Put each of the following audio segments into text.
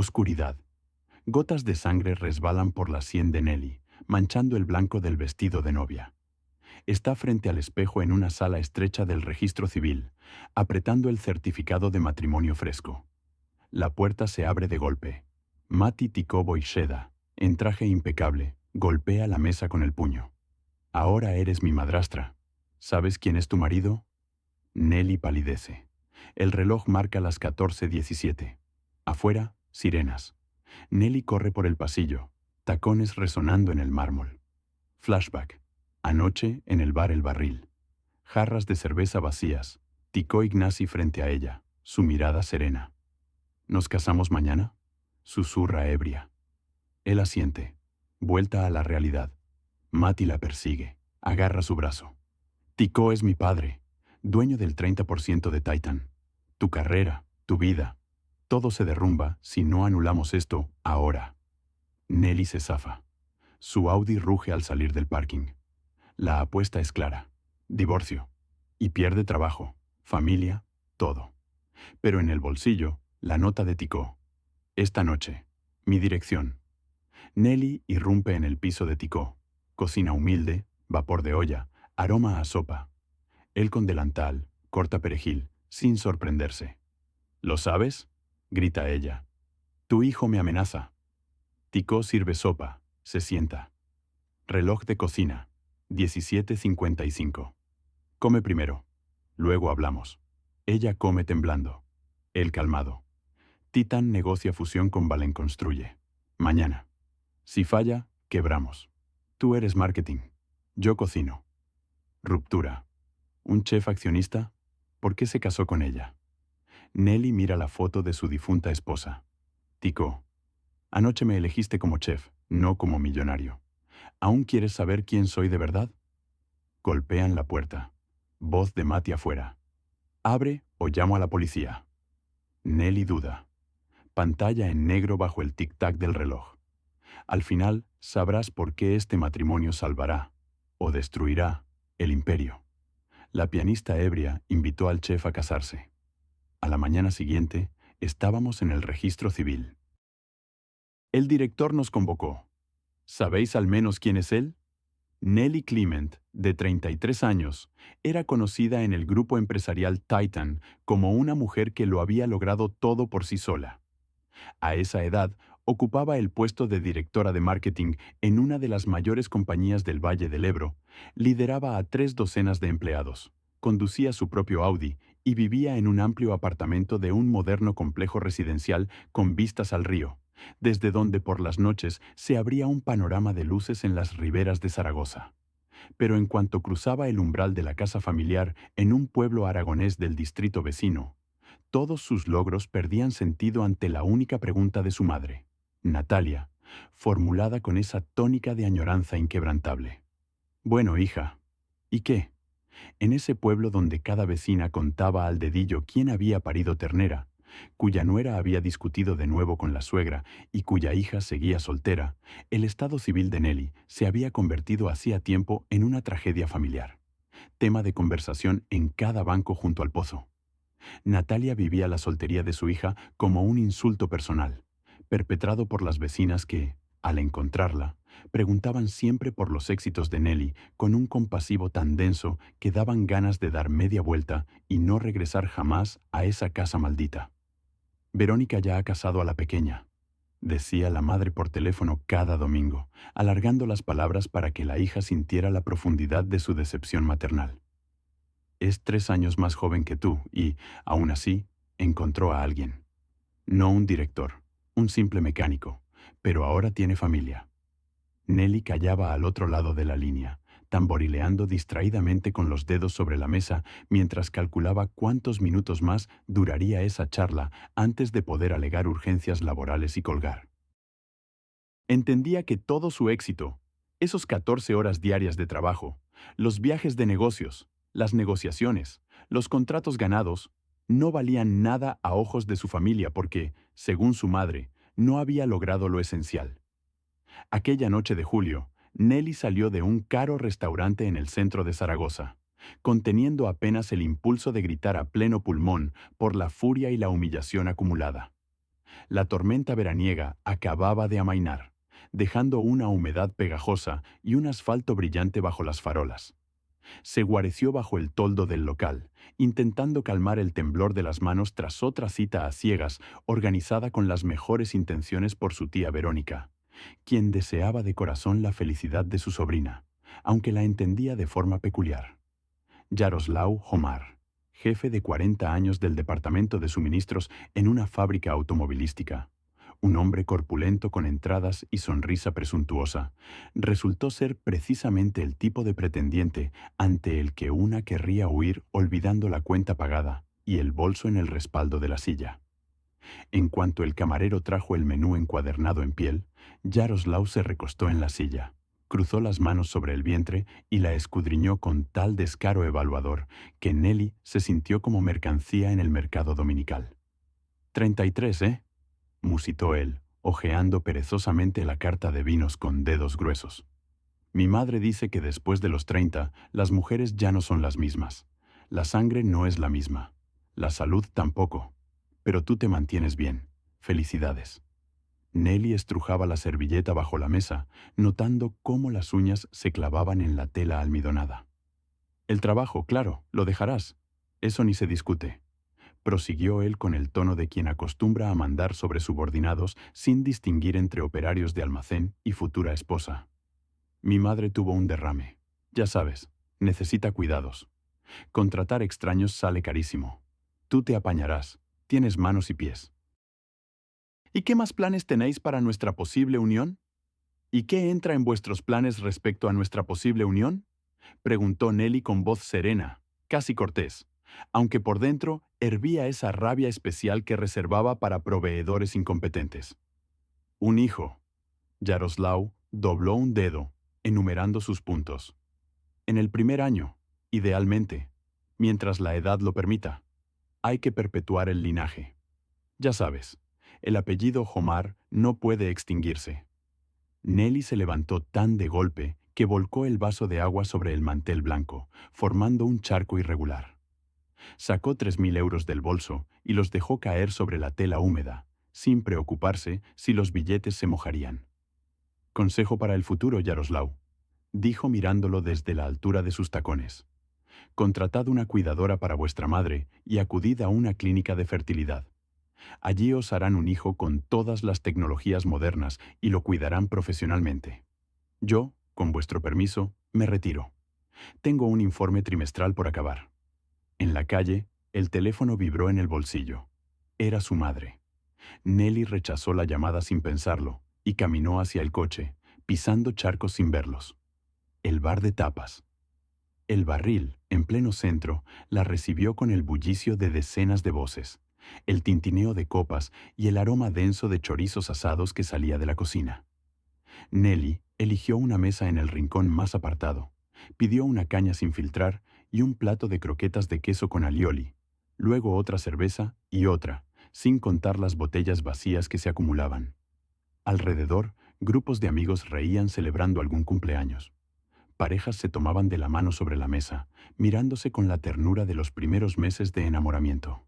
Oscuridad. Gotas de sangre resbalan por la sien de Nelly, manchando el blanco del vestido de novia. Está frente al espejo en una sala estrecha del registro civil, apretando el certificado de matrimonio fresco. La puerta se abre de golpe. Mati Tikó Boisheda, en traje impecable, golpea la mesa con el puño. Ahora eres mi madrastra. ¿Sabes quién es tu marido? Nelly palidece. El reloj marca las 14:17. Afuera, sirenas. Nelly corre por el pasillo, tacones resonando en el mármol. Flashback. Anoche, en el bar El Barril. Jarras de cerveza vacías. Tikó Ignasi frente a ella, su mirada serena. ¿Nos casamos mañana? Susurra ebria. Él asiente. Vuelta a la realidad. Mati la persigue. Agarra su brazo. Tikó es mi padre, dueño del 30% de Titan. Tu carrera, tu vida. Todo se derrumba si no anulamos esto ahora. Nelly se zafa. Su Audi ruge al salir del parking. La apuesta es clara. Divorcio. Y pierde trabajo, familia, todo. Pero en el bolsillo, la nota de Tikó. Esta noche, mi dirección. Nelly irrumpe en el piso de Tikó. Cocina humilde, vapor de olla, aroma a sopa. Él con delantal, corta perejil, sin sorprenderse. ¿Lo sabes? Grita ella. Tu hijo me amenaza. Tikó sirve sopa, se sienta. Reloj de cocina, 17:55. Come primero. Luego hablamos. Ella come temblando. Él calmado. Titan negocia fusión con Valen Construye. Mañana. Si falla, quebramos. Tú eres marketing. Yo cocino. Ruptura. ¿Un chef accionista? ¿Por qué se casó con ella? Nelly mira la foto de su difunta esposa. Tikó. Anoche me elegiste como chef, no como millonario. ¿Aún quieres saber quién soy de verdad? Golpean la puerta. Voz de Mati afuera. Abre o llamo a la policía. Nelly duda. Pantalla en negro bajo el tic-tac del reloj. Al final sabrás por qué este matrimonio salvará, o destruirá, el imperio. La pianista ebria invitó al chef a casarse. A la mañana siguiente, estábamos en el registro civil. El director nos convocó. ¿Sabéis al menos quién es él? Nelly Clement, de 33 años, era conocida en el grupo empresarial Titan como una mujer que lo había logrado todo por sí sola. A esa edad, ocupaba el puesto de directora de marketing en una de las mayores compañías del Valle del Ebro, lideraba a 3 docenas de empleados, conducía su propio Audi y vivía en un amplio apartamento de un moderno complejo residencial con vistas al río, desde donde por las noches se abría un panorama de luces en las riberas de Zaragoza. Pero en cuanto cruzaba el umbral de la casa familiar en un pueblo aragonés del distrito vecino, todos sus logros perdían sentido ante la única pregunta de su madre, Natalia, formulada con esa tónica de añoranza inquebrantable. Bueno, hija, ¿y qué? En ese pueblo donde cada vecina contaba al dedillo quién había parido ternera, cuya nuera había discutido de nuevo con la suegra y cuya hija seguía soltera, el estado civil de Nelly se había convertido hacía tiempo en una tragedia familiar, tema de conversación en cada banco junto al pozo. Natalia vivía la soltería de su hija como un insulto personal, perpetrado por las vecinas que, al encontrarla, preguntaban siempre por los éxitos de Nelly con un compasivo tan denso que daban ganas de dar media vuelta y no regresar jamás a esa casa maldita. Verónica ya ha casado a la pequeña, decía la madre por teléfono cada domingo, alargando las palabras para que la hija sintiera la profundidad de su decepción maternal. Es 3 años más joven que tú y, aún así, encontró a alguien. No un director, un simple mecánico, pero ahora tiene familia. Nelly callaba al otro lado de la línea, tamborileando distraídamente con los dedos sobre la mesa mientras calculaba cuántos minutos más duraría esa charla antes de poder alegar urgencias laborales y colgar. Entendía que todo su éxito, esos 14 horas diarias de trabajo, los viajes de negocios, las negociaciones, los contratos ganados, no valían nada a ojos de su familia porque, según su madre, no había logrado lo esencial. Aquella noche de julio, Nelly salió de un caro restaurante en el centro de Zaragoza, conteniendo apenas el impulso de gritar a pleno pulmón por la furia y la humillación acumulada. La tormenta veraniega acababa de amainar, dejando una humedad pegajosa y un asfalto brillante bajo las farolas. Se guareció bajo el toldo del local, intentando calmar el temblor de las manos tras otra cita a ciegas organizada con las mejores intenciones por su tía Verónica, quien deseaba de corazón la felicidad de su sobrina, aunque la entendía de forma peculiar. Yaroslav Homar, jefe de 40 años del departamento de suministros en una fábrica automovilística, un hombre corpulento con entradas y sonrisa presuntuosa, resultó ser precisamente el tipo de pretendiente ante el que una querría huir olvidando la cuenta pagada y el bolso en el respaldo de la silla. En cuanto el camarero trajo el menú encuadernado en piel, Yaroslav se recostó en la silla, cruzó las manos sobre el vientre y la escudriñó con tal descaro evaluador que Nelly se sintió como mercancía en el mercado dominical. 33, ¿eh?, musitó él, hojeando perezosamente la carta de vinos con dedos gruesos. Mi madre dice que después de los 30, las mujeres ya no son las mismas. La sangre no es la misma. La salud tampoco. Pero tú te mantienes bien. Felicidades. Nelly estrujaba la servilleta bajo la mesa, notando cómo las uñas se clavaban en la tela almidonada. El trabajo, claro, lo dejarás. Eso ni se discute. Prosiguió él con el tono de quien acostumbra a mandar sobre subordinados sin distinguir entre operarios de almacén y futura esposa. Mi madre tuvo un derrame. Ya sabes, necesita cuidados. Contratar extraños sale carísimo. Tú te apañarás. Tienes manos y pies. ¿Y qué más planes tenéis para nuestra posible unión? ¿Y qué entra en vuestros planes respecto a nuestra posible unión?, preguntó Nelly con voz serena, casi cortés, aunque por dentro hervía esa rabia especial que reservaba para proveedores incompetentes. Un hijo. Yaroslav dobló un dedo, enumerando sus puntos. En el primer año, idealmente, mientras la edad lo permita, hay que perpetuar el linaje. Ya sabes, el apellido Homar no puede extinguirse. Nelly se levantó tan de golpe que volcó el vaso de agua sobre el mantel blanco, formando un charco irregular. Sacó 3.000 euros del bolso y los dejó caer sobre la tela húmeda, sin preocuparse si los billetes se mojarían. Consejo para el futuro, Yaroslav, dijo mirándolo desde la altura de sus tacones. Contratad una cuidadora para vuestra madre y acudid a una clínica de fertilidad. Allí os harán un hijo con todas las tecnologías modernas y lo cuidarán profesionalmente. Yo, con vuestro permiso, me retiro. Tengo un informe trimestral por acabar. En la calle, el teléfono vibró en el bolsillo. Era su madre. Nelly rechazó la llamada sin pensarlo y caminó hacia el coche, pisando charcos sin verlos. El bar de tapas. El barril, en pleno centro, la recibió con el bullicio de decenas de voces, el tintineo de copas y el aroma denso de chorizos asados que salía de la cocina. Nelly eligió una mesa en el rincón más apartado, pidió una caña sin filtrar y un plato de croquetas de queso con alioli, luego otra cerveza y otra, sin contar las botellas vacías que se acumulaban. Alrededor, grupos de amigos reían celebrando algún cumpleaños. Parejas se tomaban de la mano sobre la mesa, mirándose con la ternura de los primeros meses de enamoramiento.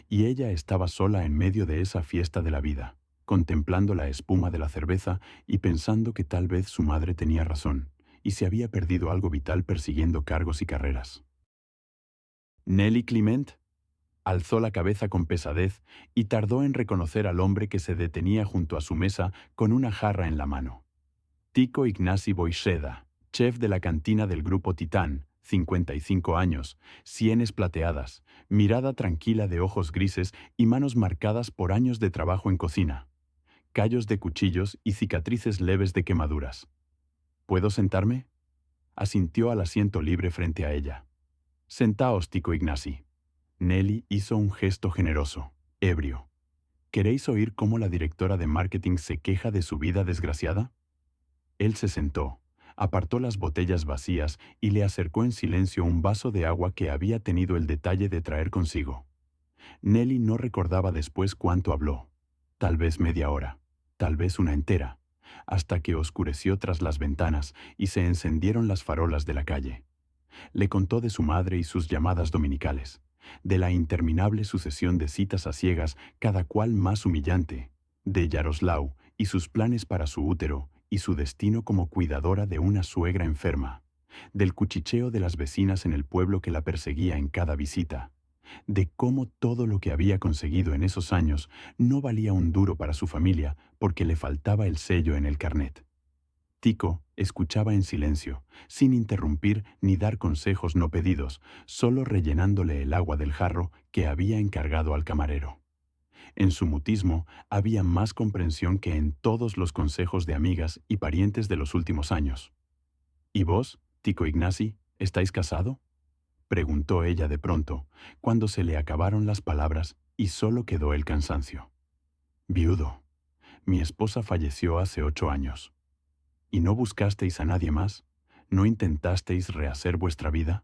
Y ella estaba sola en medio de esa fiesta de la vida, contemplando la espuma de la cerveza y pensando que tal vez su madre tenía razón, y se había perdido algo vital persiguiendo cargos y carreras. Nelly Clement alzó la cabeza con pesadez y tardó en reconocer al hombre que se detenía junto a su mesa con una jarra en la mano. Tico Ignasi Boixeda, chef de la cantina del grupo Titán, 55 años, sienes plateadas, mirada tranquila de ojos grises y manos marcadas por años de trabajo en cocina, callos de cuchillos y cicatrices leves de quemaduras. ¿Puedo sentarme?, asintió al asiento libre frente a ella. Sentaos, Tico Ignasi. Nelly hizo un gesto generoso, ebrio. ¿Queréis oír cómo la directora de marketing se queja de su vida desgraciada? Él se sentó, apartó las botellas vacías y le acercó en silencio un vaso de agua que había tenido el detalle de traer consigo. Nelly no recordaba después cuánto habló. Tal vez media hora, tal vez una entera, hasta que oscureció tras las ventanas y se encendieron las farolas de la calle. Le contó de su madre y sus llamadas dominicales, de la interminable sucesión de citas a ciegas, cada cual más humillante, de Yaroslav y sus planes para su útero y su destino como cuidadora de una suegra enferma, del cuchicheo de las vecinas en el pueblo que la perseguía en cada visita, de cómo todo lo que había conseguido en esos años no valía un duro para su familia porque le faltaba el sello en el carnet. Tico escuchaba en silencio, sin interrumpir ni dar consejos no pedidos, solo rellenándole el agua del jarro que había encargado al camarero. En su mutismo había más comprensión que en todos los consejos de amigas y parientes de los últimos años. ¿Y vos, Tico Ignasi, estáis casado?, preguntó ella de pronto, cuando se le acabaron las palabras y solo quedó el cansancio. Viudo. Mi esposa falleció hace 8 años. ¿Y no buscasteis a nadie más? ¿No intentasteis rehacer vuestra vida?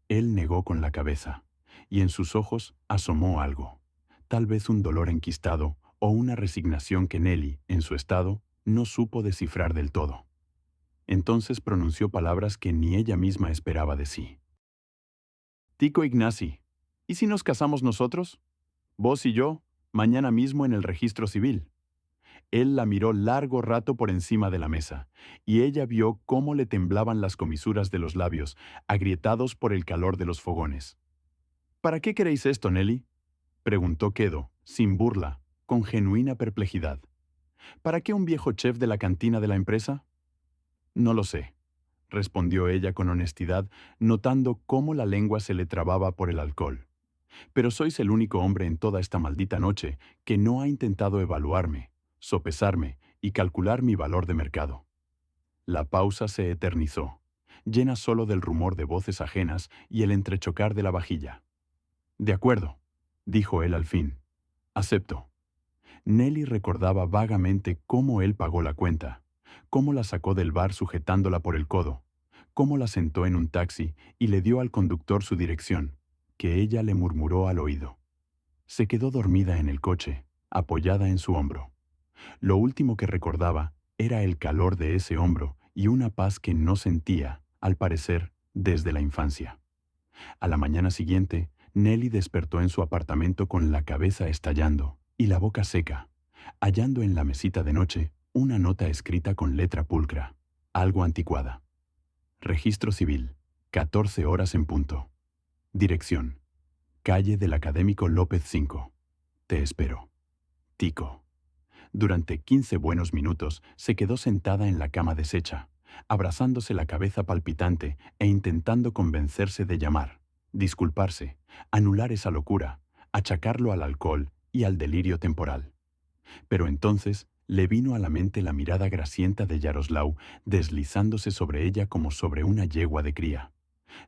Él negó con la cabeza, y en sus ojos asomó algo, tal vez un dolor enquistado o una resignación que Nelly, en su estado, no supo descifrar del todo. Entonces pronunció palabras que ni ella misma esperaba de sí. Tico Ignasi, ¿y si nos casamos nosotros? Vos y yo, mañana mismo en el registro civil. Él la miró largo rato por encima de la mesa, y ella vio cómo le temblaban las comisuras de los labios, agrietados por el calor de los fogones. ¿Para qué queréis esto, Nelly?, preguntó Quedo, sin burla, con genuina perplejidad. ¿Para qué un viejo chef de la cantina de la empresa? No lo sé, respondió ella con honestidad, notando cómo la lengua se le trababa por el alcohol. Pero sois el único hombre en toda esta maldita noche que no ha intentado evaluarme, sopesarme y calcular mi valor de mercado. La pausa se eternizó, llena solo del rumor de voces ajenas y el entrechocar de la vajilla. De acuerdo, dijo él al fin. Acepto. Nelly recordaba vagamente cómo él pagó la cuenta, cómo la sacó del bar sujetándola por el codo, cómo la sentó en un taxi y le dio al conductor su dirección, que ella le murmuró al oído. Se quedó dormida en el coche, apoyada en su hombro. Lo último que recordaba era el calor de ese hombro y una paz que no sentía, al parecer, desde la infancia. A la mañana siguiente, Nelly despertó en su apartamento con la cabeza estallando y la boca seca, hallando en la mesita de noche una nota escrita con letra pulcra, algo anticuada. Registro civil, 14 horas en punto. Dirección: calle del Académico López 5. Te espero. Tico. Durante 15 buenos minutos se quedó sentada en la cama deshecha, abrazándose la cabeza palpitante e intentando convencerse de llamar, disculparse, anular esa locura, achacarlo al alcohol y al delirio temporal. Pero entonces le vino a la mente la mirada grasienta de Yaroslav deslizándose sobre ella como sobre una yegua de cría,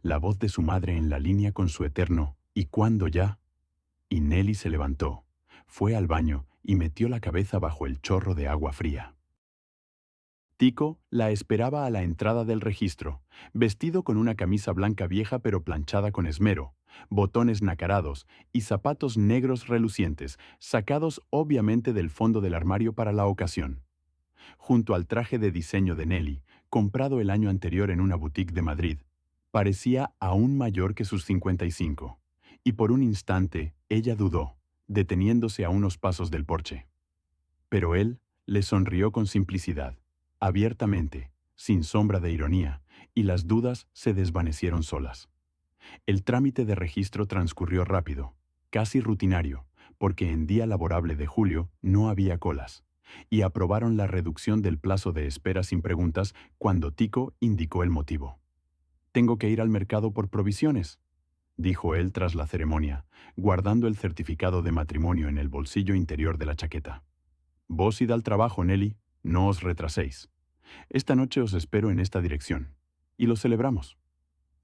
la voz de su madre en la línea con su eterno «¿Y cuándo ya?». Y Nelly se levantó, fue al baño y metió la cabeza bajo el chorro de agua fría. Tico la esperaba a la entrada del registro, vestido con una camisa blanca vieja pero planchada con esmero, botones nacarados y zapatos negros relucientes, sacados obviamente del fondo del armario para la ocasión. Junto al traje de diseño de Nelly, comprado el año anterior en una boutique de Madrid, parecía aún mayor que sus 55, y por un instante ella dudó, deteniéndose a unos pasos del porche. Pero él le sonrió con simplicidad, abiertamente, sin sombra de ironía, y las dudas se desvanecieron solas. El trámite de registro transcurrió rápido, casi rutinario, porque en día laborable de julio no había colas, y aprobaron la reducción del plazo de espera sin preguntas cuando Tico indicó el motivo. «Tengo que ir al mercado por provisiones», dijo él tras la ceremonia, guardando el certificado de matrimonio en el bolsillo interior de la chaqueta. «Vos id al trabajo, Nelly, no os retraséis. Esta noche os espero en esta dirección, y lo celebramos».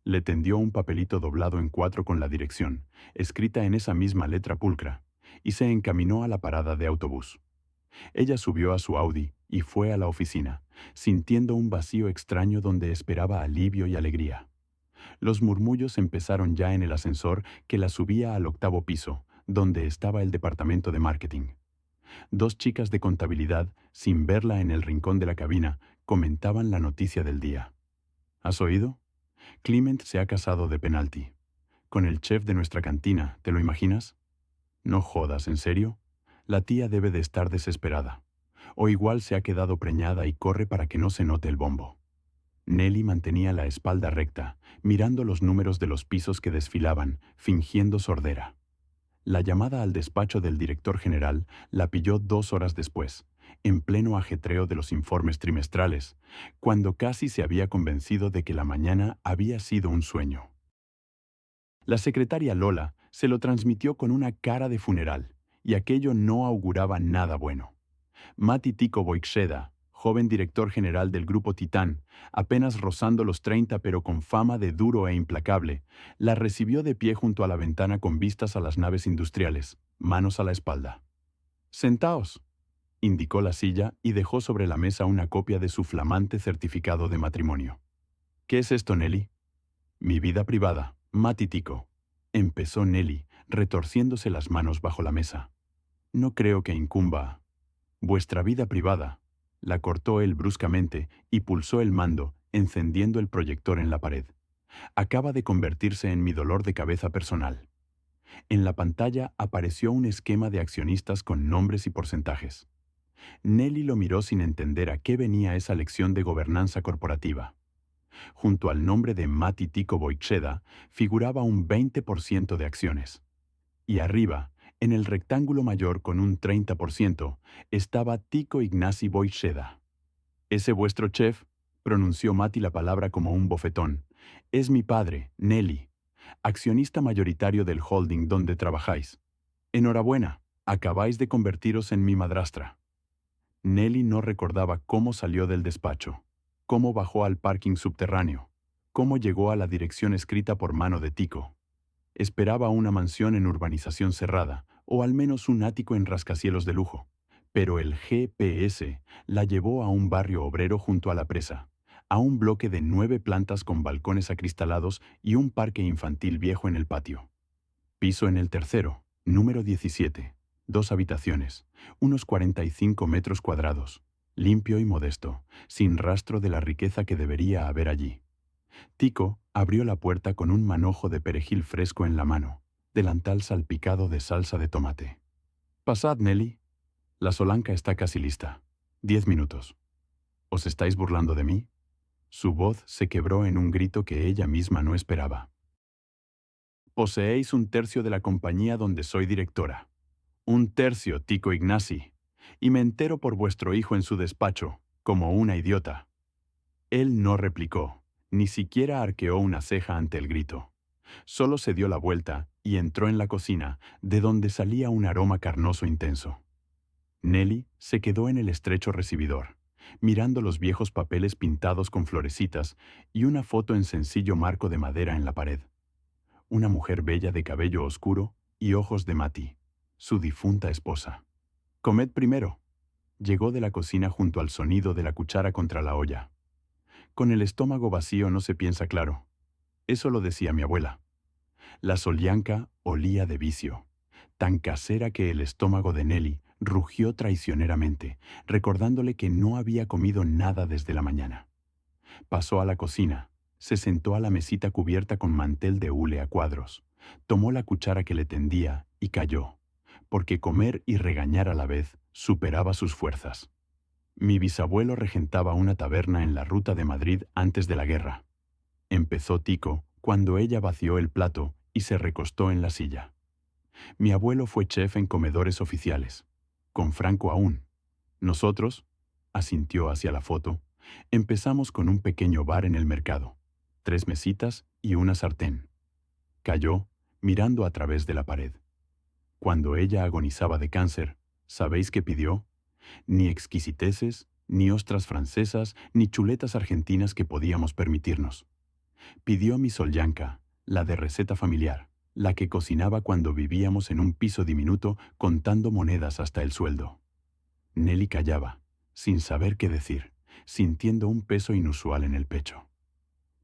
Le tendió un papelito doblado en 4 con la dirección, escrita en esa misma letra pulcra, y se encaminó a la parada de autobús. Ella subió a su Audi y fue a la oficina, sintiendo un vacío extraño donde esperaba alivio y alegría. Los murmullos empezaron ya en el ascensor que la subía al 8º piso, donde estaba el departamento de marketing. 2 chicas de contabilidad, sin verla en el rincón de la cabina, comentaban la noticia del día. «¿Has oído? Clement se ha casado de penalti. Con el chef de nuestra cantina, ¿te lo imaginas? No jodas, ¿en serio? La tía debe de estar desesperada. O igual se ha quedado preñada y corre para que no se note el bombo. Nelly mantenía la espalda recta, mirando los números de los pisos que desfilaban, fingiendo sordera. La llamada al despacho del director general la pilló 2 horas después, en pleno ajetreo de los informes trimestrales, cuando casi se había convencido de que la mañana había sido un sueño. La secretaria Lola se lo transmitió con una cara de funeral, y aquello no auguraba nada bueno. Mati Tico Boixeda, joven director general del grupo Titán, apenas rozando los 30 pero con fama de duro e implacable, la recibió de pie junto a la ventana con vistas a las naves industriales, manos a la espalda. «Sentaos», indicó la silla y dejó sobre la mesa una copia de su flamante certificado de matrimonio. «¿Qué es esto, Nelly?» «Mi vida privada, Mati Tico», empezó Nelly, retorciéndose las manos bajo la mesa. «No creo que incumba. Vuestra vida privada», la cortó él bruscamente y pulsó el mando, encendiendo el proyector en la pared. «Acaba de convertirse en mi dolor de cabeza personal». En la pantalla apareció un esquema de accionistas con nombres y porcentajes. Nelly lo miró sin entender a qué venía esa lección de gobernanza corporativa. Junto al nombre de Mati Tico Boixeda figuraba un 20% de acciones. Y arriba, en el rectángulo mayor con un 30%, estaba Tico Ignasi Boixeda. «Ese vuestro chef», pronunció Mati la palabra como un bofetón, «es mi padre, Nelly, accionista mayoritario del holding donde trabajáis. Enhorabuena, acabáis de convertiros en mi madrastra». Nelly no recordaba cómo salió del despacho, cómo bajó al parking subterráneo, cómo llegó a la dirección escrita por mano de Tico. Esperaba una mansión en urbanización cerrada, o al menos un ático en rascacielos de lujo. Pero el GPS la llevó a un barrio obrero junto a la presa, a un bloque de 9 plantas con balcones acristalados y un parque infantil viejo en el patio. Piso en el tercero, número 17, 2 habitaciones, unos 45 metros cuadrados, limpio y modesto, sin rastro de la riqueza que debería haber allí. Tico abrió la puerta con un manojo de perejil fresco en la mano, delantal salpicado de salsa de tomate. «Pasad, Nelly. La solanca está casi lista. 10 minutos». «¿Os estáis burlando de mí?» Su voz se quebró en un grito que ella misma no esperaba. «Poseéis un tercio de la compañía donde soy directora. Un tercio, Tico Ignasi. Y me entero por vuestro hijo en su despacho, como una idiota». Él no replicó, ni siquiera arqueó una ceja ante el grito. Solo se dio la vuelta y entró en la cocina, de donde salía un aroma carnoso intenso. Nelly se quedó en el estrecho recibidor, mirando los viejos papeles pintados con florecitas y una foto en sencillo marco de madera en la pared. Una mujer bella de cabello oscuro y ojos de Mati, su difunta esposa. «Comed primero». Llegó de la cocina junto al sonido de la cuchara contra la olla. «Con el estómago vacío no se piensa claro». Eso lo decía mi abuela. La solyanca olía de vicio, tan casera que el estómago de Nelly rugió traicioneramente, recordándole que no había comido nada desde la mañana. Pasó a la cocina, se sentó a la mesita cubierta con mantel de hule a cuadros, tomó la cuchara que le tendía y calló, porque comer y regañar a la vez superaba sus fuerzas. «Mi bisabuelo regentaba una taberna en la ruta de Madrid antes de la guerra», empezó Tico cuando ella vació el plato y se recostó en la silla. «Mi abuelo fue chef en comedores oficiales, con Franco aún. Nosotros», asintió hacia la foto, «empezamos con un pequeño bar en el mercado, 3 mesitas y una sartén». Calló, mirando a través de la pared. Cuando ella agonizaba de cáncer, ¿sabéis qué pidió? Ni exquisiteces, ni ostras francesas, ni chuletas argentinas que podíamos permitirnos. Pidió mi solyanca, la de receta familiar, la que cocinaba cuando vivíamos en un piso diminuto contando monedas hasta el sueldo. Nelly callaba, sin saber qué decir, sintiendo un peso inusual en el pecho.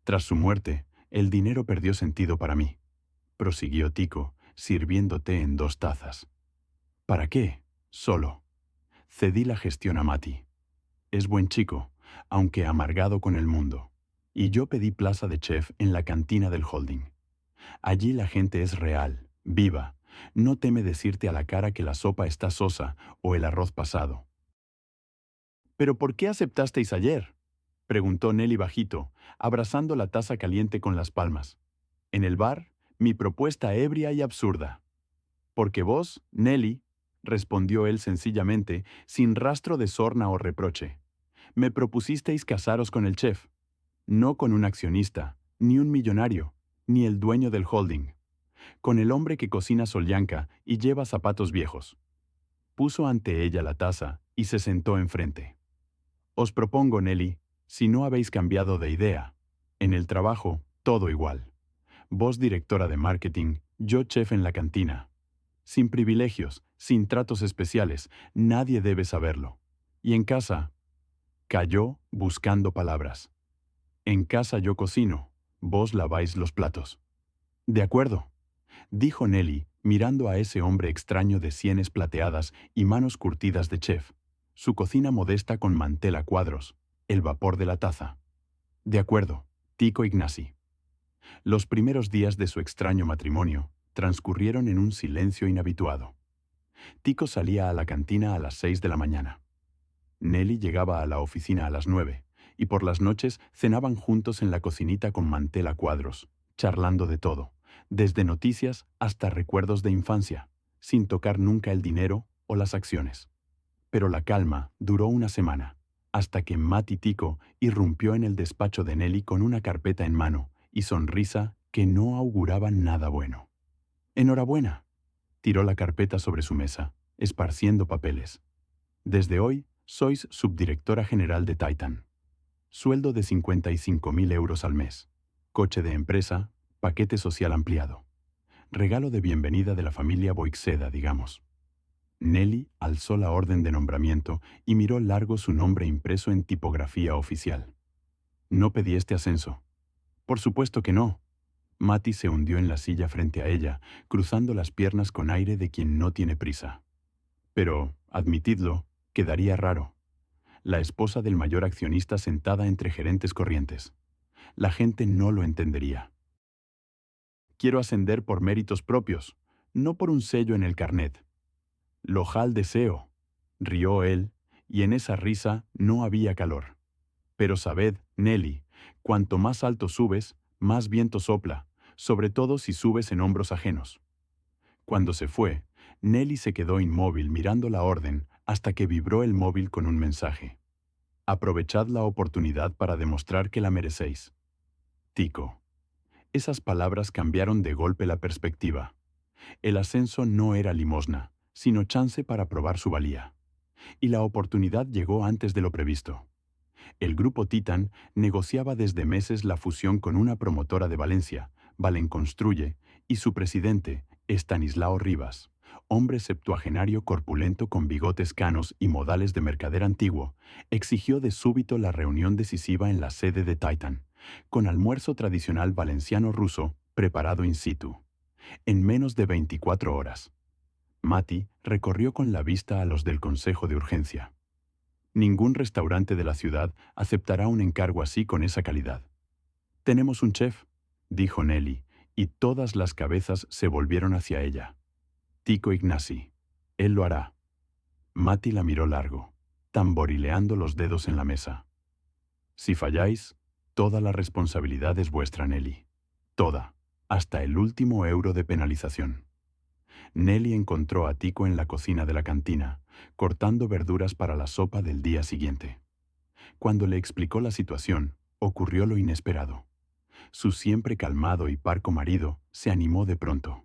«Tras su muerte, el dinero perdió sentido para mí», prosiguió Tico, sirviendo té en 2 tazas. «¿Para qué? Solo. Cedí la gestión a Mati. Es buen chico, aunque amargado con el mundo. Y yo pedí plaza de chef en la cantina del holding. Allí la gente es real, viva. No teme decirte a la cara que la sopa está sosa o el arroz pasado. ¿Pero por qué aceptasteis ayer?, preguntó Nelly bajito, abrazando la taza caliente con las palmas. En el bar, mi propuesta ebria y absurda. Porque vos, Nelly, respondió él sencillamente, sin rastro de sorna o reproche, me propusisteis casaros con el chef, no con un accionista, ni un millonario, ni el dueño del holding, con el hombre que cocina solyanca y lleva zapatos viejos. Puso ante ella la taza y se sentó enfrente. Os propongo, Nelly, si no habéis cambiado de idea, en el trabajo, todo igual. Vos directora de marketing, yo chef en la cantina. Sin privilegios, sin tratos especiales, nadie debe saberlo. Y en casa, calló buscando palabras. En casa yo cocino, vos laváis los platos. De acuerdo, dijo Nelly, mirando a ese hombre extraño de sienes plateadas y manos curtidas de chef, su cocina modesta con mantel a cuadros, el vapor de la taza. De acuerdo, Tico Ignasi. Los primeros días de su extraño matrimonio transcurrieron en un silencio inhabituado. Tico salía a la cantina a las 6 de la mañana. Nelly llegaba a la oficina a las 9, y por las noches cenaban juntos en la cocinita con mantel a cuadros, charlando de todo, desde noticias hasta recuerdos de infancia, sin tocar nunca el dinero o las acciones. Pero la calma duró una semana, hasta que Mati Tico irrumpió en el despacho de Nelly con una carpeta en mano y sonrisa que no auguraba nada bueno. «Enhorabuena», tiró la carpeta sobre su mesa, esparciendo papeles. «Desde hoy sois subdirectora general de Titan. Sueldo de 55.000 euros al mes. Coche de empresa, paquete social ampliado. Regalo de bienvenida de la familia Boixeda, digamos». Nelly alzó la orden de nombramiento y miró largo su nombre impreso en tipografía oficial. «No pedí este ascenso». «Por supuesto que no». Mati se hundió en la silla frente a ella, cruzando las piernas con aire de quien no tiene prisa. «Pero, admitidlo, quedaría raro. La esposa del mayor accionista sentada entre gerentes corrientes. La gente no lo entendería. Quiero ascender por méritos propios, no por un sello en el carnet». «Lojal deseo», rió él, y en esa risa no había calor. «Pero sabed, Nelly, cuanto más alto subes, más viento sopla, sobre todo si subes en hombros ajenos». Cuando se fue, Nelly se quedó inmóvil mirando la orden hasta que vibró el móvil con un mensaje. «Aprovechad la oportunidad para demostrar que la merecéis. Tico». Esas palabras cambiaron de golpe la perspectiva. El ascenso no era limosna, sino chance para probar su valía. Y la oportunidad llegó antes de lo previsto. El grupo Titan negociaba desde meses la fusión con una promotora de Valencia, Valenconstruye, y su presidente, Estanislao Rivas, hombre septuagenario corpulento con bigotes canos y modales de mercader antiguo, exigió de súbito la reunión decisiva en la sede de Titan, con almuerzo tradicional valenciano-ruso preparado in situ, en menos de 24 horas. Mati recorrió con la vista a los del Consejo de Urgencia. Ningún restaurante de la ciudad aceptará un encargo así con esa calidad. «Tenemos un chef», dijo Nelly, y todas las cabezas se volvieron hacia ella. «Tico Ignasi. Él lo hará». Mati la miró largo, tamborileando los dedos en la mesa. «Si falláis, toda la responsabilidad es vuestra, Nelly. Toda, hasta el último euro de penalización». Nelly encontró a Tico en la cocina de la cantina, cortando verduras para la sopa del día siguiente. Cuando le explicó la situación, ocurrió lo inesperado. Su siempre calmado y parco marido se animó de pronto.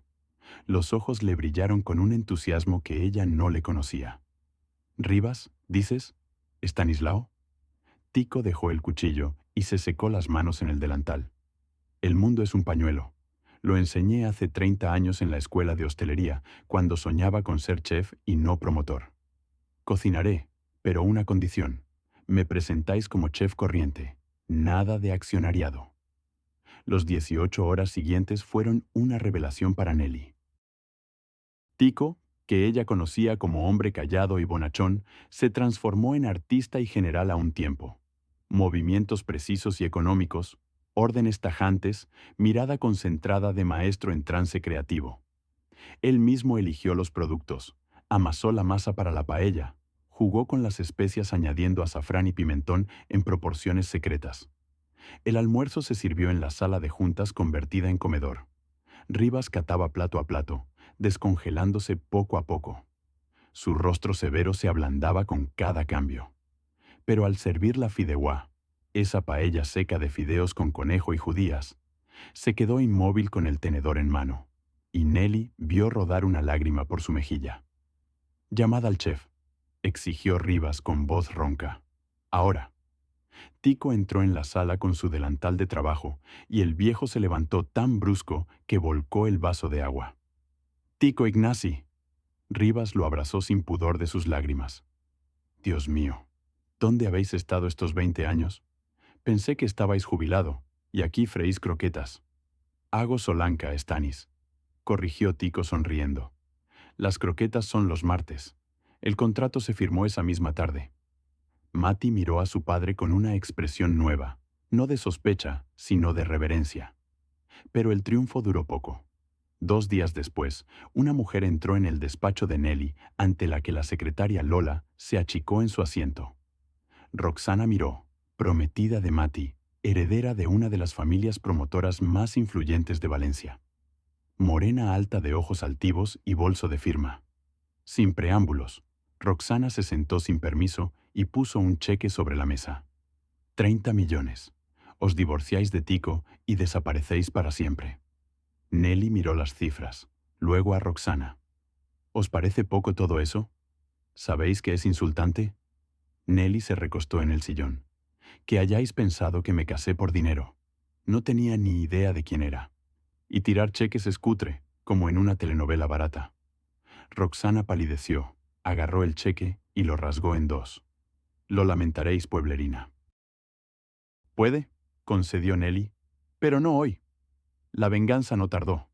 Los ojos le brillaron con un entusiasmo que ella no le conocía. «¿Rivas, dices? ¿Estanislao?» Tico dejó el cuchillo y se secó las manos en el delantal. «El mundo es un pañuelo. Lo enseñé hace 30 años en la escuela de hostelería, cuando soñaba con ser chef y no promotor. Cocinaré, pero una condición. Me presentáis como chef corriente. Nada de accionariado». Los 18 horas siguientes fueron una revelación para Nelly. Tico, que ella conocía como hombre callado y bonachón, se transformó en artista y general a un tiempo. Movimientos precisos y económicos, Órdenes tajantes, mirada concentrada de maestro en trance creativo. Él mismo eligió los productos, amasó la masa para la paella, jugó con las especias añadiendo azafrán y pimentón en proporciones secretas. El almuerzo se sirvió en la sala de juntas convertida en comedor. Rivas cataba plato a plato, descongelándose poco a poco. Su rostro severo se ablandaba con cada cambio. Pero al servir la fideuá, esa paella seca de fideos con conejo y judías, se quedó inmóvil con el tenedor en mano, y Nelly vio rodar una lágrima por su mejilla. «Llamad al chef», exigió Rivas con voz ronca. «Ahora». Tico entró en la sala con su delantal de trabajo, y el viejo se levantó tan brusco que volcó el vaso de agua. «Tico Ignasi». Rivas lo abrazó sin pudor de sus lágrimas. «Dios mío, ¿dónde habéis estado estos 20 años? Pensé que estabais jubilado, y aquí freís croquetas». «Hago solanca, Stanis», corrigió Tico sonriendo. «Las croquetas son los martes. El contrato se firmó esa misma tarde». Mati miró a su padre con una expresión nueva, no de sospecha, sino de reverencia. Pero el triunfo duró poco. 2 días después, una mujer entró en el despacho de Nelly, ante la que la secretaria Lola se achicó en su asiento. Roxana Miró, prometida de Mati, heredera de una de las familias promotoras más influyentes de Valencia. Morena alta de ojos altivos y bolso de firma. Sin preámbulos, Roxana se sentó sin permiso y puso un cheque sobre la mesa. 30 millones. Os divorciáis de Tico y desaparecéis para siempre. Nelly miró las cifras, luego a Roxana. ¿Os parece poco todo eso? ¿Sabéis que es insultante? Nelly se recostó en el sillón. Que hayáis pensado que me casé por dinero. No tenía ni idea de quién era. Y tirar cheques es cutre, como en una telenovela barata. Roxana palideció, agarró el cheque y lo rasgó en 2. Lo lamentaréis, pueblerina. «Puede», concedió Nelly, «pero no hoy». La venganza no tardó.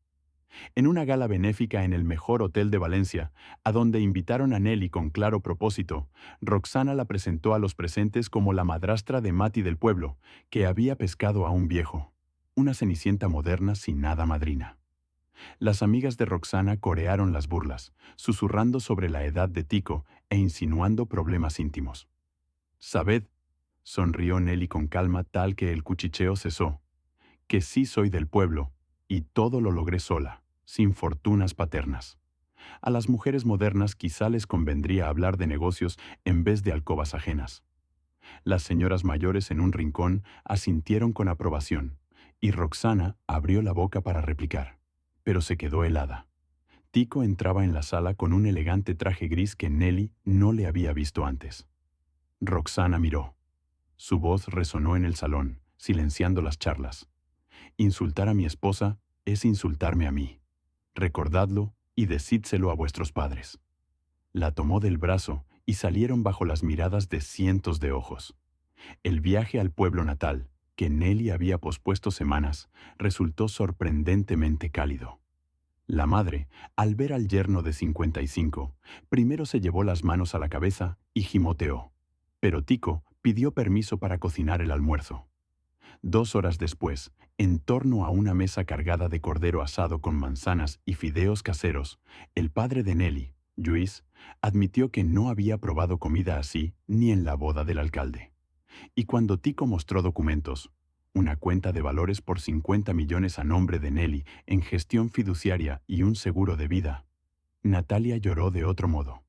En una gala benéfica en el mejor hotel de Valencia, a donde invitaron a Nelly con claro propósito, Roxana la presentó a los presentes como la madrastra de Mati del pueblo, que había pescado a un viejo, una cenicienta moderna sin nada madrina. Las amigas de Roxana corearon las burlas, susurrando sobre la edad de Tico e insinuando problemas íntimos. «Sabed», sonrió Nelly con calma tal que el cuchicheo cesó, «que sí soy del pueblo, y todo lo logré sola, sin fortunas paternas. A las mujeres modernas quizá les convendría hablar de negocios en vez de alcobas ajenas». Las señoras mayores en un rincón asintieron con aprobación, y Roxana abrió la boca para replicar, pero se quedó helada. Tico entraba en la sala con un elegante traje gris que Nelly no le había visto antes. Roxana miró. Su voz resonó en el salón, silenciando las charlas. «Insultar a mi esposa es insultarme a mí. Recordadlo y decídselo a vuestros padres». La tomó del brazo y salieron bajo las miradas de cientos de ojos. El viaje al pueblo natal, que Nelly había pospuesto semanas, resultó sorprendentemente cálido. La madre, al ver al yerno de 55, primero se llevó las manos a la cabeza y gimoteó. Pero Tico pidió permiso para cocinar el almuerzo. 2 horas después, en torno a una mesa cargada de cordero asado con manzanas y fideos caseros, el padre de Nelly, Lluís, admitió que no había probado comida así ni en la boda del alcalde. Y cuando Tico mostró documentos, una cuenta de valores por 50 millones a nombre de Nelly en gestión fiduciaria y un seguro de vida, Natalia lloró de otro modo.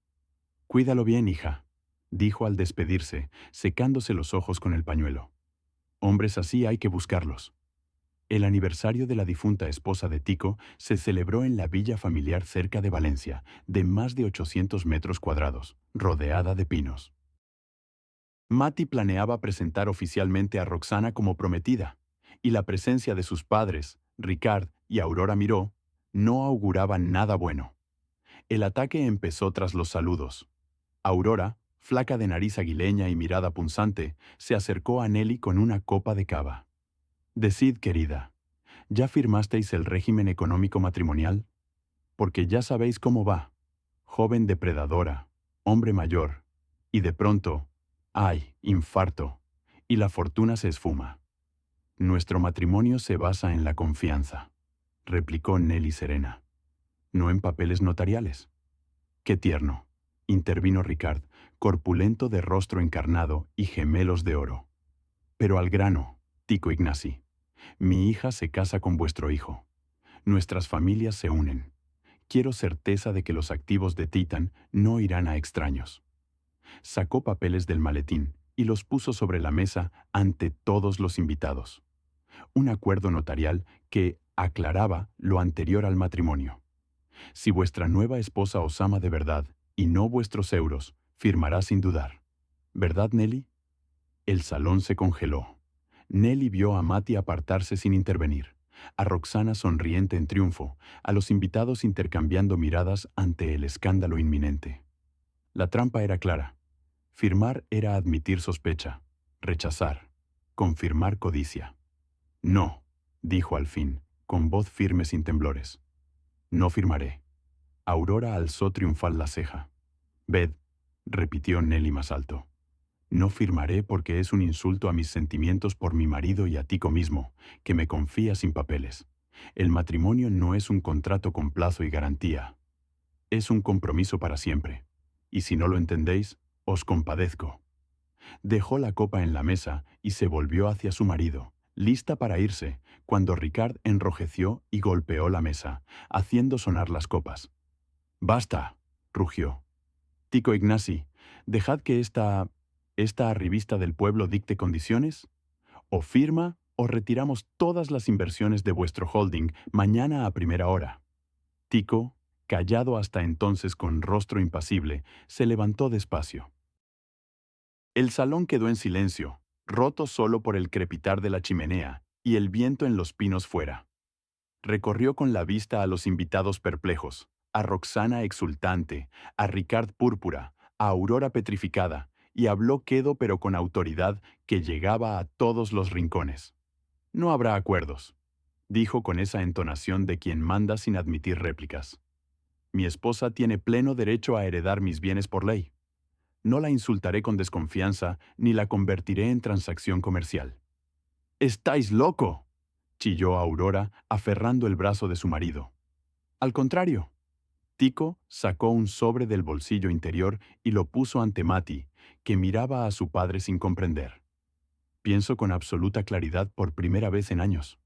«Cuídalo bien, hija», dijo al despedirse, secándose los ojos con el pañuelo. «Hombres así hay que buscarlos». El aniversario de la difunta esposa de Tico se celebró en la villa familiar cerca de Valencia, de más de 800 metros cuadrados, rodeada de pinos. Mati planeaba presentar oficialmente a Roxana como prometida, y la presencia de sus padres, Ricard y Aurora Miró, no auguraba nada bueno. El ataque empezó tras los saludos. Aurora, flaca de nariz aguileña y mirada punzante, se acercó a Nelly con una copa de cava. «Decid, querida, ¿ya firmasteis el régimen económico matrimonial? Porque ya sabéis cómo va. Joven depredadora, hombre mayor, y de pronto, ¡ay, infarto! Y la fortuna se esfuma». Nuestro matrimonio se basa en la confianza, replicó Nelly serena. No en papeles notariales. Qué tierno, intervino Ricard, corpulento de rostro encarnado y gemelos de oro. Pero al grano, Tico Ignasi. Mi hija se casa con vuestro hijo. Nuestras familias se unen. Quiero certeza de que los activos de Titan no irán a extraños. Sacó papeles del maletín y los puso sobre la mesa ante todos los invitados. Un acuerdo notarial que aclaraba lo anterior al matrimonio. Si vuestra nueva esposa os ama de verdad, y no vuestros euros, firmará sin dudar. ¿Verdad, Nelly? El salón se congeló. Nelly vio a Mati apartarse sin intervenir, a Roxana sonriente en triunfo, a los invitados intercambiando miradas ante el escándalo inminente. La trampa era clara. Firmar era admitir sospecha, rechazar, confirmar codicia. No, dijo al fin, con voz firme sin temblores. No firmaré. Aurora alzó triunfal la ceja. Ved, repitió Nelly más alto. No firmaré porque es un insulto a mis sentimientos por mi marido y a Tico mismo, que me confía sin papeles. El matrimonio no es un contrato con plazo y garantía. Es un compromiso para siempre. Y si no lo entendéis, os compadezco. Dejó la copa en la mesa y se volvió hacia su marido, lista para irse, cuando Ricard enrojeció y golpeó la mesa, haciendo sonar las copas. «¡Basta!», rugió. «Tico Ignasi, dejad que esta arribista del pueblo dicte condiciones. O firma o retiramos todas las inversiones de vuestro holding mañana a primera hora». Tico, callado hasta entonces con rostro impasible, se levantó despacio. El salón quedó en silencio, roto solo por el crepitar de la chimenea y el viento en los pinos fuera. Recorrió con la vista a los invitados perplejos, a Roxana exultante, a Ricard púrpura, a Aurora petrificada, y habló quedo pero con autoridad que llegaba a todos los rincones. «No habrá acuerdos», dijo con esa entonación de quien manda sin admitir réplicas. «Mi esposa tiene pleno derecho a heredar mis bienes por ley. No la insultaré con desconfianza ni la convertiré en transacción comercial». «¡Estáis loco!», chilló Aurora, aferrando el brazo de su marido. «Al contrario». Tico sacó un sobre del bolsillo interior y lo puso ante Mati, que miraba a su padre sin comprender. «Pienso con absoluta claridad por primera vez en años.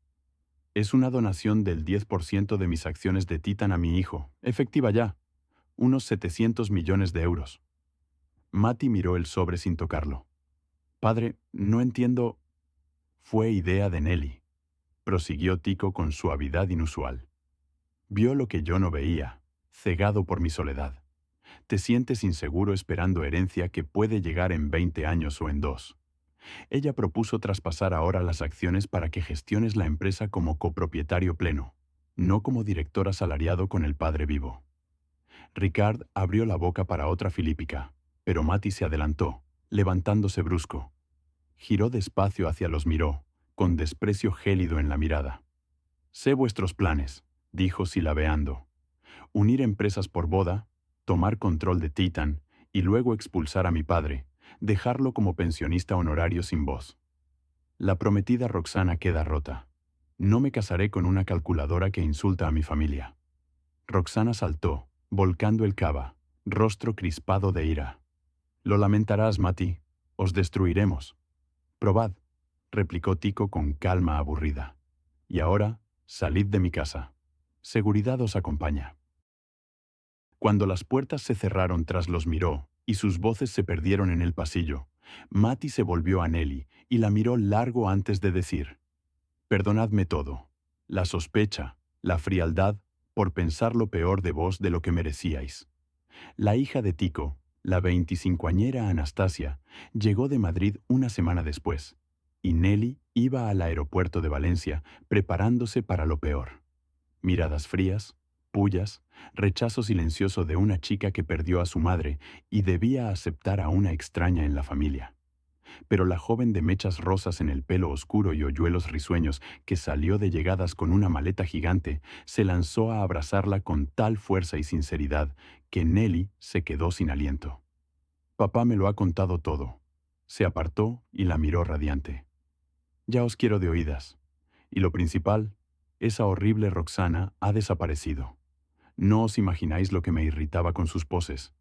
Es una donación del 10% de mis acciones de Titan a mi hijo, efectiva ya, unos 700 millones de euros». Mati miró el sobre sin tocarlo. «Padre, no entiendo». «Fue idea de Nelly», prosiguió Tico con suavidad inusual. «Vio lo que yo no veía, cegado por mi soledad. Te sientes inseguro esperando herencia que puede llegar en 20 años o en 2. Ella propuso traspasar ahora las acciones para que gestiones la empresa como copropietario pleno, no como director asalariado con el padre vivo». Ricard abrió la boca para otra filípica, pero Mati se adelantó, levantándose brusco. Giró despacio hacia los miró, con desprecio gélido en la mirada. «Sé vuestros planes», dijo silabeando. «Unir empresas por boda, tomar control de Titan y luego expulsar a mi padre, dejarlo como pensionista honorario sin voz. La prometida Roxana queda rota. No me casaré con una calculadora que insulta a mi familia». Roxana saltó, volcando el cava, rostro crispado de ira. «Lo lamentarás, Mati. Os destruiremos». «Probad», replicó Tico con calma aburrida. «Y ahora, salid de mi casa. Seguridad os acompaña». Cuando las puertas se cerraron tras los miró y sus voces se perdieron en el pasillo, Mati se volvió a Nelly y la miró largo antes de decir: «Perdonadme todo, la sospecha, la frialdad, por pensar lo peor de vos de lo que merecíais». La hija de Tico, la 25añera Anastasia, llegó de Madrid una semana después, y Nelly iba al aeropuerto de Valencia preparándose para lo peor. Miradas frías, pullas, rechazo silencioso de una chica que perdió a su madre y debía aceptar a una extraña en la familia. Pero la joven de mechas rosas en el pelo oscuro y hoyuelos risueños, que salió de llegadas con una maleta gigante, se lanzó a abrazarla con tal fuerza y sinceridad que Nelly se quedó sin aliento. «Papá me lo ha contado todo». Se apartó y la miró radiante. Ya os quiero de oídas. Y lo principal, esa horrible Roxana ha desaparecido. No os imagináis lo que me irritaba con sus poses.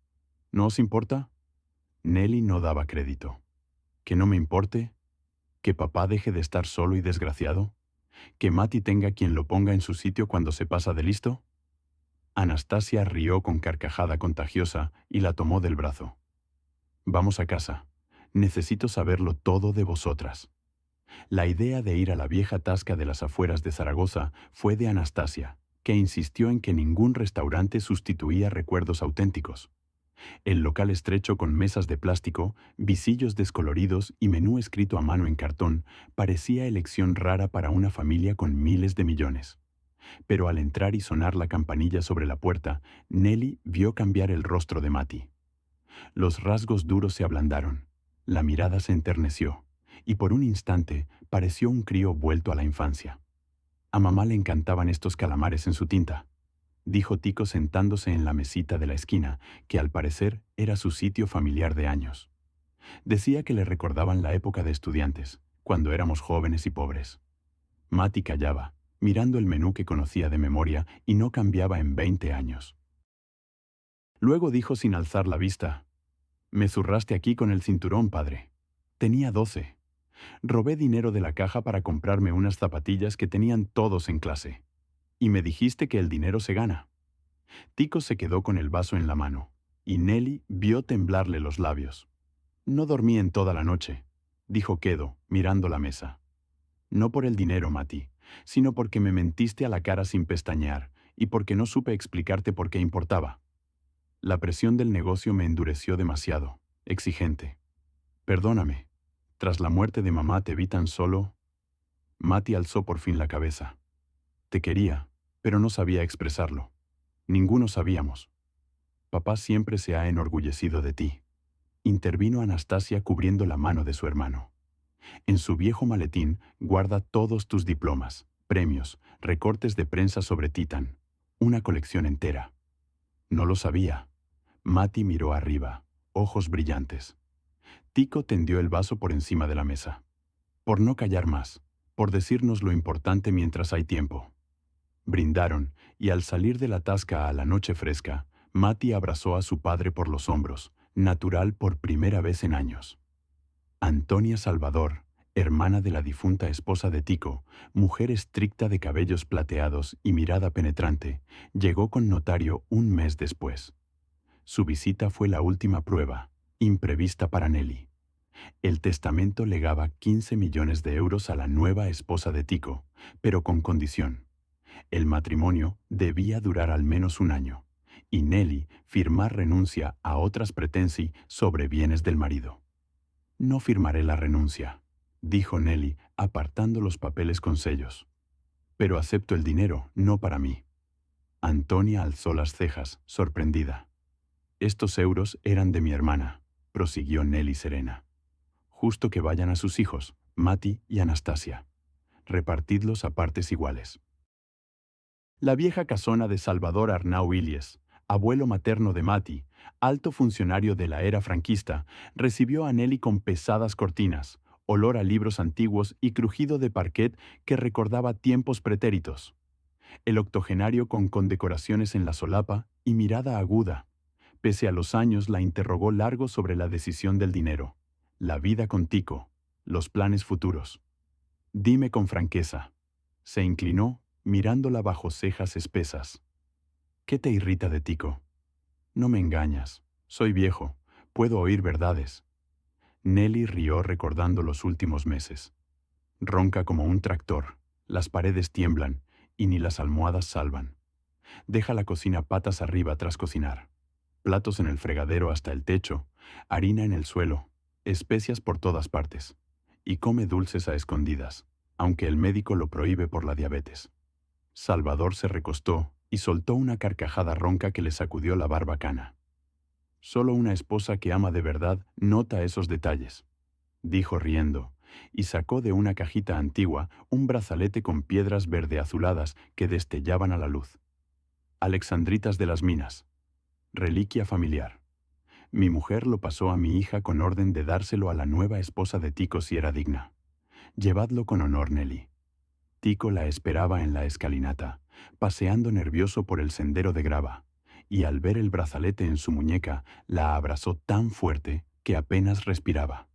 ¿No os importa? Nelly no daba crédito. ¿Que no me importe? ¿Que papá deje de estar solo y desgraciado? ¿Que Mati tenga quien lo ponga en su sitio cuando se pasa de listo? Anastasia rió con carcajada contagiosa y la tomó del brazo. Vamos a casa. Necesito saberlo todo de vosotras. La idea de ir a la vieja tasca de las afueras de Zaragoza fue de Anastasia, que insistió en que ningún restaurante sustituía recuerdos auténticos. El local estrecho con mesas de plástico, visillos descoloridos y menú escrito a mano en cartón parecía elección rara para una familia con miles de millones. Pero al entrar y sonar la campanilla sobre la puerta, Nelly vio cambiar el rostro de Mati. Los rasgos duros se ablandaron, la mirada se enterneció, y por un instante pareció un crío vuelto a la infancia. A mamá le encantaban estos calamares en su tinta, dijo Tico sentándose en la mesita de la esquina, que al parecer era su sitio familiar de años. Decía que le recordaban la época de estudiantes, cuando éramos jóvenes y pobres. Mati callaba, mirando el menú que conocía de memoria y no cambiaba en 20 años. Luego dijo sin alzar la vista: «Me zurraste aquí con el cinturón, padre. Tenía 12. Robé dinero de la caja para comprarme unas zapatillas que tenían todos en clase. Y me dijiste que el dinero se gana». Tico se quedó con el vaso en la mano, y Nelly vio temblarle los labios. «No dormí en toda la noche», dijo quedo, mirando la mesa. «No por el dinero, Mati, sino porque me mentiste a la cara sin pestañear, y porque no supe explicarte por qué importaba. La presión del negocio me endureció demasiado, exigente. Perdóname. Tras la muerte de mamá te vi tan solo». Mati alzó por fin la cabeza. «Te quería, pero no sabía expresarlo. Ninguno sabíamos. Papá siempre se ha enorgullecido de ti», intervino Anastasia cubriendo la mano de su hermano. «En su viejo maletín guarda todos tus diplomas, premios, recortes de prensa sobre Titan, una colección entera». «No lo sabía». Mati miró arriba, ojos brillantes. Tico tendió el vaso por encima de la mesa. «Por no callar más, por decirnos lo importante mientras hay tiempo». Brindaron, y al salir de la tasca a la noche fresca, Mati abrazó a su padre por los hombros, natural por primera vez en años. Antonia Salvador, hermana de la difunta esposa de Tico, mujer estricta de cabellos plateados y mirada penetrante, llegó con notario un mes después. Su visita fue la última prueba, imprevista para Nelly. El testamento legaba 15 millones de euros a la nueva esposa de Tico, pero con condición. El matrimonio debía durar al menos un año, y Nelly firmar renuncia a otras pretensi sobre bienes del marido. «No firmaré la renuncia», dijo Nelly, apartando los papeles con sellos. «Pero acepto el dinero, no para mí». Antonia alzó las cejas, sorprendida. «Estos euros eran de mi hermana», prosiguió Nelly serena. «Justo que vayan a sus hijos, Mati y Anastasia. Repartidlos a partes iguales». La vieja casona de Salvador Arnau Illies, abuelo materno de Mati, alto funcionario de la era franquista, recibió a Nelly con pesadas cortinas, olor a libros antiguos y crujido de parquet que recordaba tiempos pretéritos. El octogenario con condecoraciones en la solapa y mirada aguda. Pese a los años, la interrogó largo sobre la decisión del dinero, la vida con Tico, los planes futuros. «Dime con franqueza». Se inclinó, mirándola bajo cejas espesas. «¿Qué te irrita de Tico?» «No me engañas. Soy viejo. Puedo oír verdades». Nelly rió recordando los últimos meses. «Ronca como un tractor. Las paredes tiemblan y ni las almohadas salvan. Deja la cocina patas arriba tras cocinar. Platos en el fregadero hasta el techo, harina en el suelo, especias por todas partes. Y come dulces a escondidas, aunque el médico lo prohíbe por la diabetes». Salvador se recostó y soltó una carcajada ronca que le sacudió la barba cana. «Solo una esposa que ama de verdad nota esos detalles», dijo riendo, y sacó de una cajita antigua un brazalete con piedras verde azuladas que destellaban a la luz. «Alexandritas de las minas. Reliquia familiar. Mi mujer lo pasó a mi hija con orden de dárselo a la nueva esposa de Tico si era digna. Llevadlo con honor, Nelly. Tico la esperaba en la escalinata, paseando nervioso por el sendero de grava, y al ver el brazalete en su muñeca, la abrazó tan fuerte que apenas respiraba.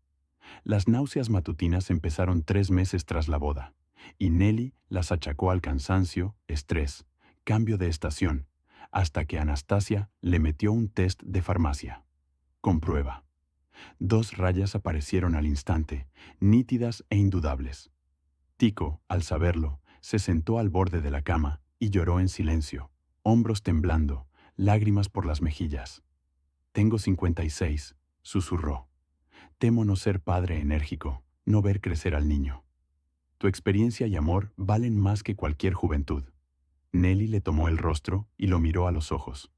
Las náuseas matutinas empezaron 3 meses tras la boda, y Nelly las achacó al cansancio, estrés, cambio de estación, hasta que Anastasia le metió un test de farmacia. Comprueba. 2 rayas aparecieron al instante, nítidas e indudables. Tico, al saberlo, se sentó al borde de la cama y lloró en silencio, hombros temblando, lágrimas por las mejillas. «Tengo 56», susurró. «Temo no ser padre enérgico, no ver crecer al niño. Tu experiencia y amor valen más que cualquier juventud». Nelly le tomó el rostro y lo miró a los ojos.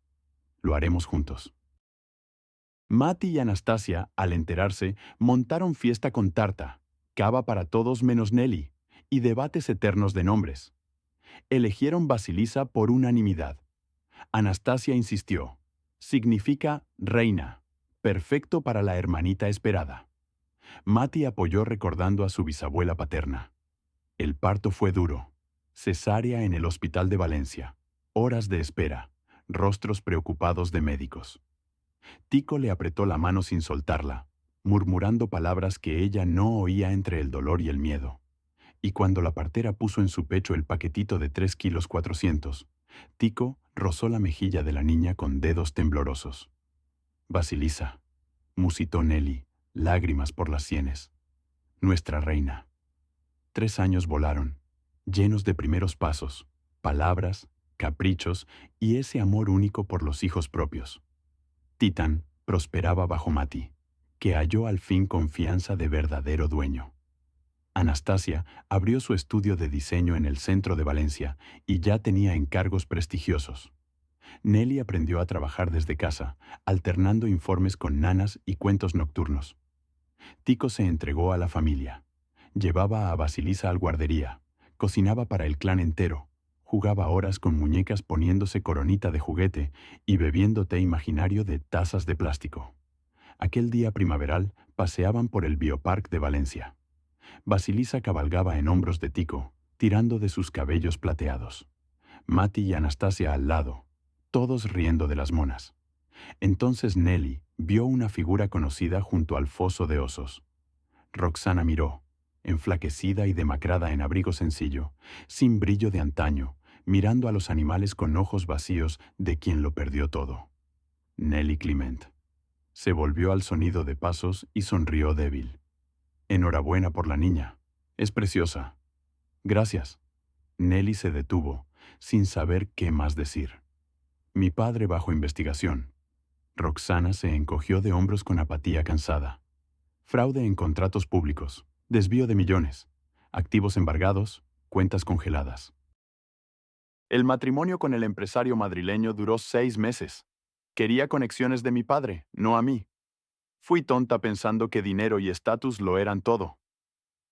«Lo haremos juntos». Mati y Anastasia, al enterarse, montaron fiesta con tarta, cava para todos menos Nelly, y debates eternos de nombres. Eligieron Basilisa por unanimidad. Anastasia insistió. Significa reina, perfecto para la hermanita esperada. Mati apoyó recordando a su bisabuela paterna. El parto fue duro. Cesárea en el hospital de Valencia. Horas de espera. Rostros preocupados de médicos. Tico le apretó la mano sin soltarla, murmurando palabras que ella no oía entre el dolor y el miedo. Y cuando la partera puso en su pecho el paquetito de 3,4 kilos, Tico rozó la mejilla de la niña con dedos temblorosos. «Basilisa», musitó Nelly, lágrimas por las sienes. «Nuestra reina». 3 años volaron, llenos de primeros pasos, palabras, caprichos y ese amor único por los hijos propios. Titán prosperaba bajo Mati, que halló al fin confianza de verdadero dueño. Anastasia abrió su estudio de diseño en el centro de Valencia y ya tenía encargos prestigiosos. Nelly aprendió a trabajar desde casa, alternando informes con nanas y cuentos nocturnos. Tico se entregó a la familia. Llevaba a Basilisa al guardería, cocinaba para el clan entero, jugaba horas con muñecas poniéndose coronita de juguete y bebiendo té imaginario de tazas de plástico. Aquel día primaveral paseaban por el Biopark de Valencia. Basilisa cabalgaba en hombros de Tico, tirando de sus cabellos plateados. Mati y Anastasia al lado, todos riendo de las monas. Entonces Nelly vio una figura conocida junto al foso de osos. Roxana miró, enflaquecida y demacrada en abrigo sencillo, sin brillo de antaño, mirando a los animales con ojos vacíos de quien lo perdió todo. Nelly Clement. Se volvió al sonido de pasos y sonrió débil. «Enhorabuena por la niña. Es preciosa». «Gracias». Nelly se detuvo, sin saber qué más decir. «Mi padre bajo investigación». Roxana se encogió de hombros con apatía cansada. «Fraude en contratos públicos, desvío de millones, activos embargados, cuentas congeladas». «El matrimonio con el empresario madrileño duró 6 meses. Quería conexiones de mi padre, no a mí. Fui tonta pensando que dinero y estatus lo eran todo».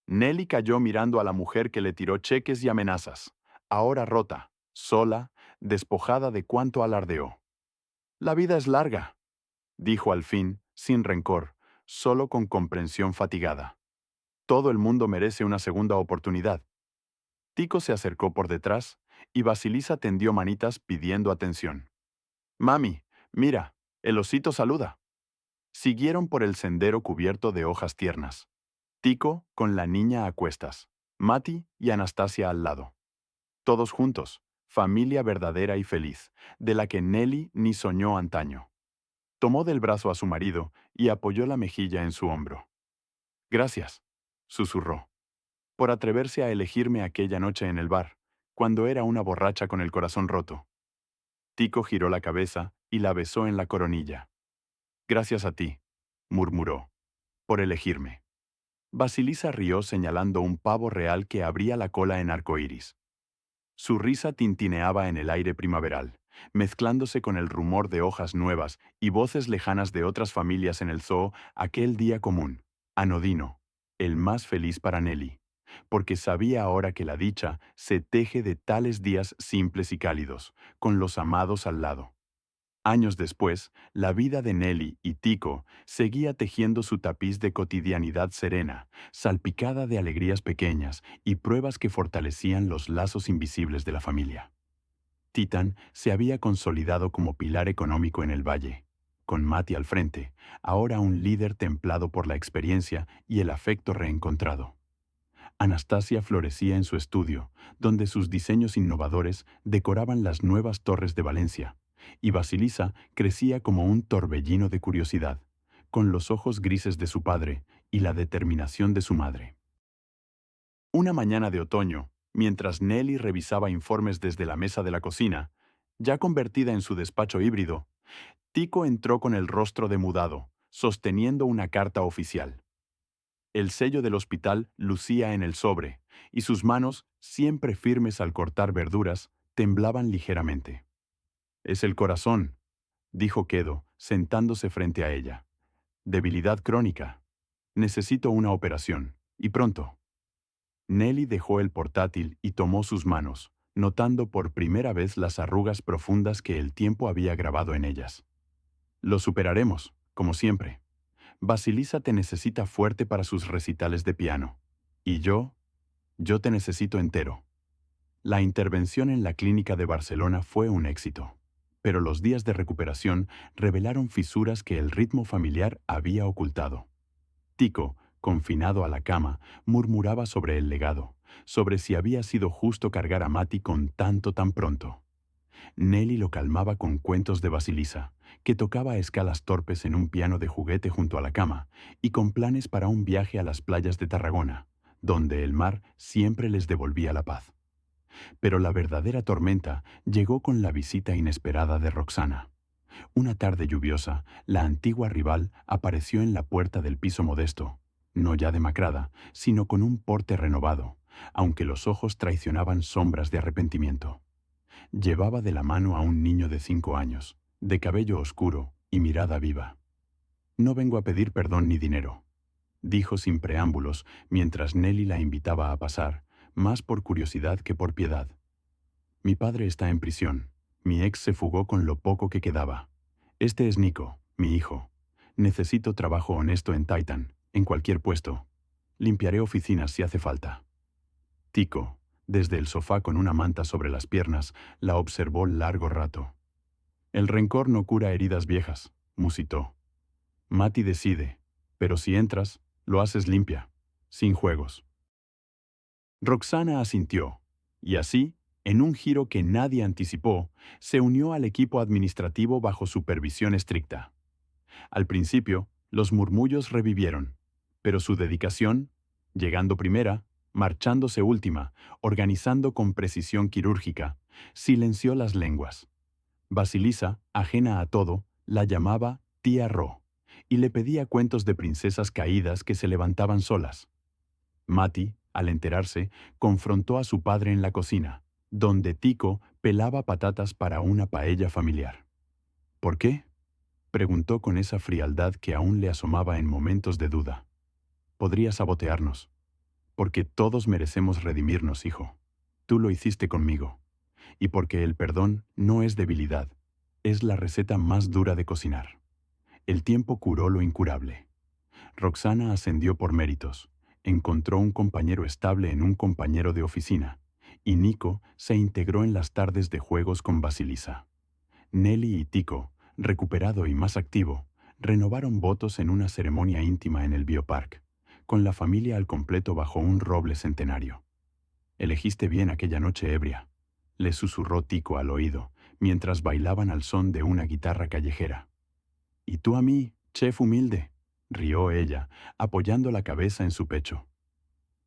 Nelly cayó mirando a la mujer que le tiró cheques y amenazas, ahora rota, sola, despojada de cuanto alardeó. «La vida es larga», dijo al fin, sin rencor, solo con comprensión fatigada. «Todo el mundo merece una segunda oportunidad». Tico se acercó por detrás y Basilisa tendió manitas pidiendo atención. «Mami, mira, el osito saluda». Siguieron por el sendero cubierto de hojas tiernas. Tico con la niña a cuestas, Mati y Anastasia al lado. Todos juntos, familia verdadera y feliz, de la que Nelly ni soñó antaño. Tomó del brazo a su marido y apoyó la mejilla en su hombro. «Gracias», susurró, «por atreverse a elegirme aquella noche en el bar, cuando era una borracha con el corazón roto». Tico giró la cabeza y la besó en la coronilla. «Gracias a ti», murmuró, «por elegirme». Basilisa rió señalando un pavo real que abría la cola en arcoíris. Su risa tintineaba en el aire primaveral, mezclándose con el rumor de hojas nuevas y voces lejanas de otras familias en el zoo aquel día común, anodino, el más feliz para Nelly, porque sabía ahora que la dicha se teje de tales días simples y cálidos, con los amados al lado. Años después, la vida de Nelly y Tico seguía tejiendo su tapiz de cotidianidad serena, salpicada de alegrías pequeñas y pruebas que fortalecían los lazos invisibles de la familia. Titan se había consolidado como pilar económico en el valle, con Mati al frente, ahora un líder templado por la experiencia y el afecto reencontrado. Anastasia florecía en su estudio, donde sus diseños innovadores decoraban las nuevas torres de Valencia, y Basilisa crecía como un torbellino de curiosidad, con los ojos grises de su padre y la determinación de su madre. Una mañana de otoño, mientras Nelly revisaba informes desde la mesa de la cocina, ya convertida en su despacho híbrido, Tico entró con el rostro demudado, sosteniendo una carta oficial. El sello del hospital lucía en el sobre, y sus manos, siempre firmes al cortar verduras, temblaban ligeramente. «Es el corazón», dijo Quedo, sentándose frente a ella. «Debilidad crónica. Necesito una operación, y pronto». Nelly dejó el portátil y tomó sus manos, notando por primera vez las arrugas profundas que el tiempo había grabado en ellas. «Lo superaremos, como siempre. Basilisa te necesita fuerte para sus recitales de piano. Y yo te necesito entero». La intervención en la clínica de Barcelona fue un éxito, pero los días de recuperación revelaron fisuras que el ritmo familiar había ocultado. Tico, confinado a la cama, murmuraba sobre el legado, sobre si había sido justo cargar a Mati con tanto tan pronto. Nelly lo calmaba con cuentos de Basilisa, que tocaba a escalas torpes en un piano de juguete junto a la cama, y con planes para un viaje a las playas de Tarragona, donde el mar siempre les devolvía la paz. Pero la verdadera tormenta llegó con la visita inesperada de Roxana. Una tarde lluviosa, la antigua rival apareció en la puerta del piso modesto, no ya demacrada, sino con un porte renovado, aunque los ojos traicionaban sombras de arrepentimiento. Llevaba de la mano a un niño de 5 años, de cabello oscuro y mirada viva. «No vengo a pedir perdón ni dinero», dijo sin preámbulos mientras Nelly la invitaba a pasar, más por curiosidad que por piedad. «Mi padre está en prisión. Mi ex se fugó con lo poco que quedaba. Este es Nico, mi hijo. Necesito trabajo honesto en Titan, en cualquier puesto. Limpiaré oficinas si hace falta». Tico, desde el sofá con una manta sobre las piernas, la observó largo rato. «El rencor no cura heridas viejas», musitó. «Mati decide, pero si entras, lo haces limpia, sin juegos». Roxana asintió, y así, en un giro que nadie anticipó, se unió al equipo administrativo bajo supervisión estricta. Al principio, los murmullos revivieron, pero su dedicación, llegando primera, marchándose última, organizando con precisión quirúrgica, silenció las lenguas. Basilisa, ajena a todo, la llamaba tía Ro, y le pedía cuentos de princesas caídas que se levantaban solas. Mati, al enterarse, confrontó a su padre en la cocina, donde Tico pelaba patatas para una paella familiar. «¿Por qué?», preguntó con esa frialdad que aún le asomaba en momentos de duda. «Podría sabotearnos. Porque todos merecemos redimirnos, hijo. Tú lo hiciste conmigo. Y porque el perdón no es debilidad, es la receta más dura de cocinar. El tiempo curó lo incurable». Roxana ascendió por méritos. Encontró un compañero estable en un compañero de oficina, y Nico se integró en las tardes de juegos con Basilisa. Nelly y Tico, recuperado y más activo, renovaron votos en una ceremonia íntima en el Biopark, con la familia al completo bajo un roble centenario. «Elegiste bien aquella noche ebria», le susurró Tico al oído, mientras bailaban al son de una guitarra callejera. «¿Y tú a mí, chef humilde?», rió ella, apoyando la cabeza en su pecho.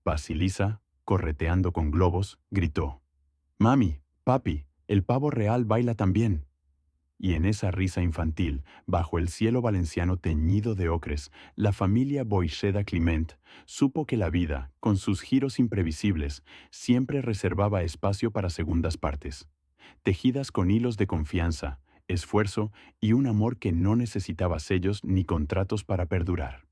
Basilisa, correteando con globos, gritó: «Mami, papi, el pavo real baila también». Y en esa risa infantil, bajo el cielo valenciano teñido de ocres, la familia Boixeda Climent supo que la vida, con sus giros imprevisibles, siempre reservaba espacio para segundas partes, tejidas con hilos de confianza, esfuerzo y un amor que no necesitaba sellos ni contratos para perdurar.